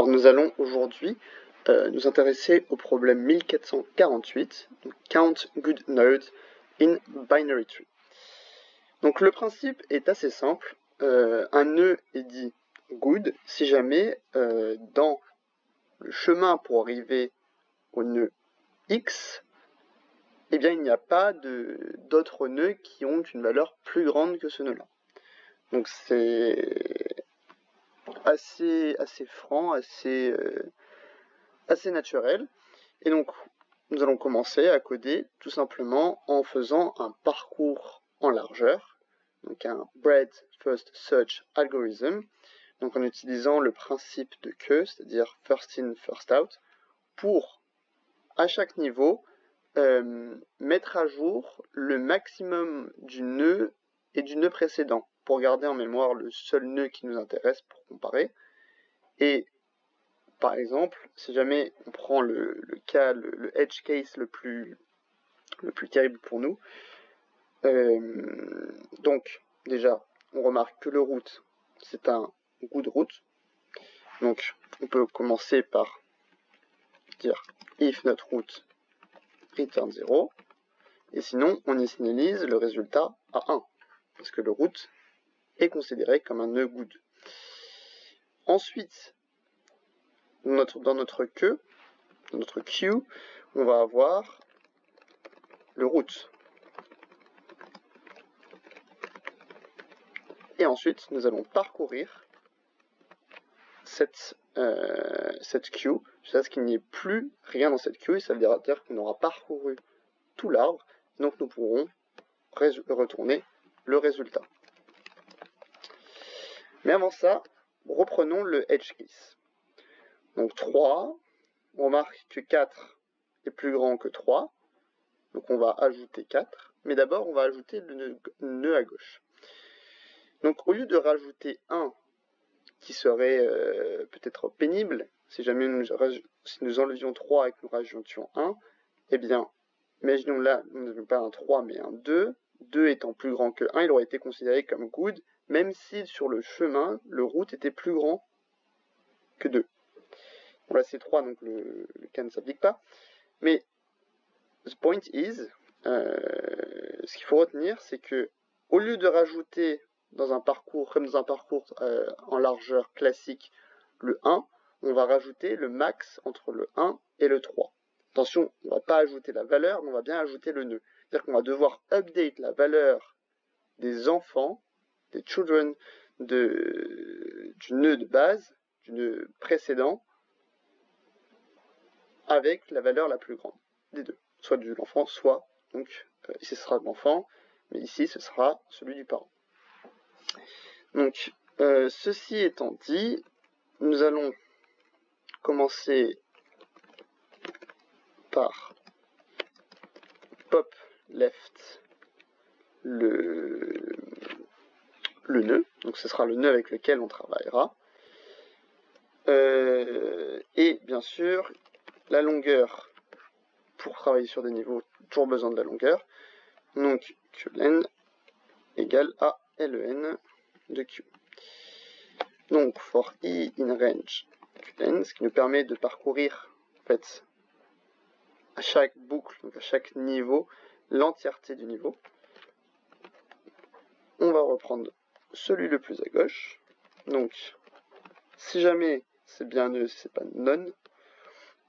Alors nous allons aujourd'hui nous intéresser au problème 1448, donc Count Good Nodes in Binary Tree. Donc le principe est assez simple, un nœud est dit good si jamais dans le chemin pour arriver au nœud X, eh bien il n'y a pas d'autres nœuds qui ont une valeur plus grande que ce nœud-là. Donc c'est assez franc, assez naturel. Et donc, nous allons commencer à coder tout simplement en faisant un parcours en largeur, donc un Breadth First Search Algorithm, donc en utilisant le principe de queue, c'est-à-dire first in, first out, pour, à chaque niveau, mettre à jour le maximum du nœud et du nœud précédent, pour garder en mémoire le seul nœud qui nous intéresse pour comparer. Et par exemple, si jamais on prend le cas, le edge case le plus terrible pour nous, donc déjà, on remarque que le root, c'est un good root. Donc, on peut commencer par dire if not root return 0, et sinon, on initialise le résultat à 1, parce que le root est considéré comme un nœud good. Ensuite, dans notre queue, dans notre queue, on va avoir le root. Et ensuite, nous allons parcourir cette queue jusqu'à ce qu'il n'y ait plus rien dans cette queue, et ça veut dire qu'on aura parcouru tout l'arbre, donc nous pourrons retourner le résultat. Mais avant ça, reprenons le edge case. Donc 3, on remarque que 4 est plus grand que 3, donc on va ajouter 4, mais d'abord on va ajouter le nœud à gauche. Donc au lieu de rajouter 1, qui serait peut-être pénible, si jamais nous enlevions 3 et que nous rajoutions 1, eh bien, imaginons là, nous n'avons pas un 3 mais un 2, 2 étant plus grand que 1, il aurait été considéré comme good, même si sur le chemin, le root était plus grand que 2. Bon là c'est 3, donc le cas ne s'applique pas, mais the point is, ce qu'il faut retenir, c'est que au lieu de rajouter dans un parcours, comme dans un parcours en largeur classique, le 1, on va rajouter le max entre le 1 et le 3. Attention, on ne va pas ajouter la valeur, mais on va bien ajouter le nœud. C'est-à-dire qu'on va devoir update la valeur des enfants, des children, du nœud de base, du nœud précédent, avec la valeur la plus grande des deux. Soit de l'enfant, soit, donc, ici ce sera de l'enfant, mais ici ce sera celui du parent. Donc, ceci étant dit, nous allons commencer par pop left le nœud, donc ce sera le nœud avec lequel on travaillera. Et bien sûr, la longueur, pour travailler sur des niveaux, toujours besoin de la longueur, donc qlen égale à len de q. Donc, for i in range qlen, ce qui nous permet de parcourir, en fait, à chaque boucle, donc à chaque niveau, l'entièreté du niveau. On va reprendre celui le plus à gauche. Donc, si jamais c'est bien nœud, si c'est pas none,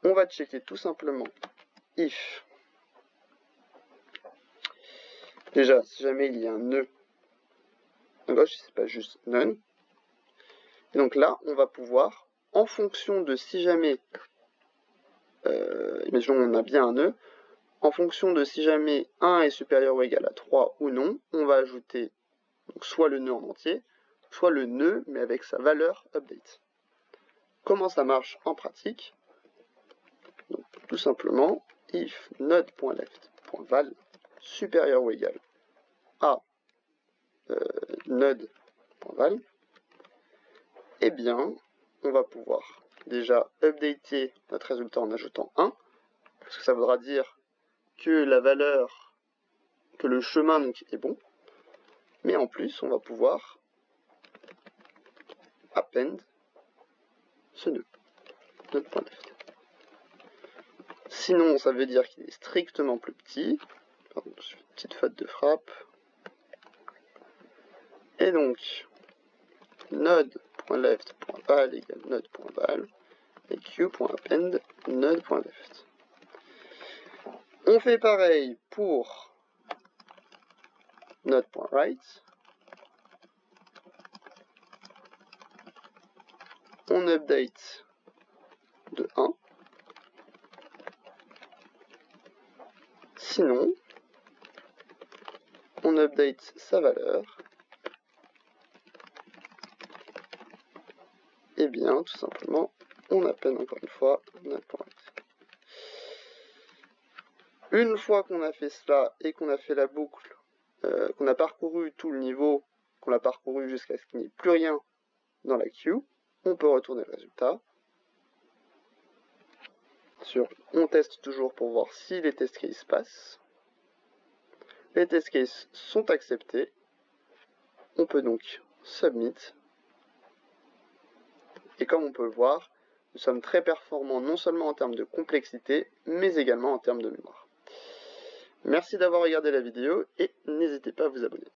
on va checker tout simplement if. Déjà, si jamais il y a un nœud à gauche, c'est pas juste none. Et donc là, on va pouvoir, en fonction de si jamais, imaginons on a bien un nœud, en fonction de si jamais 1 est supérieur ou égal à 3 ou non, on va ajouter donc, soit le nœud en entier, soit le nœud, mais avec sa valeur update. Comment ça marche en pratique? Donc, tout simplement, if node.left.val supérieur ou égal à node.val, eh bien, on va pouvoir déjà updater notre résultat en ajoutant 1, parce que ça voudra dire que la valeur, que le chemin donc, est bon, mais en plus, on va pouvoir append ce nœud. node.left. Sinon, ça veut dire qu'il est strictement plus petit. Pardon, je fais une petite faute de frappe. Et donc, node.left.val égale node.val et q.append node.left. On fait pareil pour node.right. On update de 1. Sinon, on update sa valeur. Et bien, tout simplement, on appelle encore une fois node.right. Une fois qu'on a fait cela et qu'on a fait la boucle, qu'on a parcouru tout le niveau, qu'on a parcouru jusqu'à ce qu'il n'y ait plus rien dans la queue, on peut retourner le résultat. On teste toujours pour voir si les test cases passent. Les test cases sont acceptés. On peut donc submit. Et comme on peut le voir, nous sommes très performants non seulement en termes de complexité, mais également en termes de mémoire. Merci d'avoir regardé la vidéo et n'hésitez pas à vous abonner.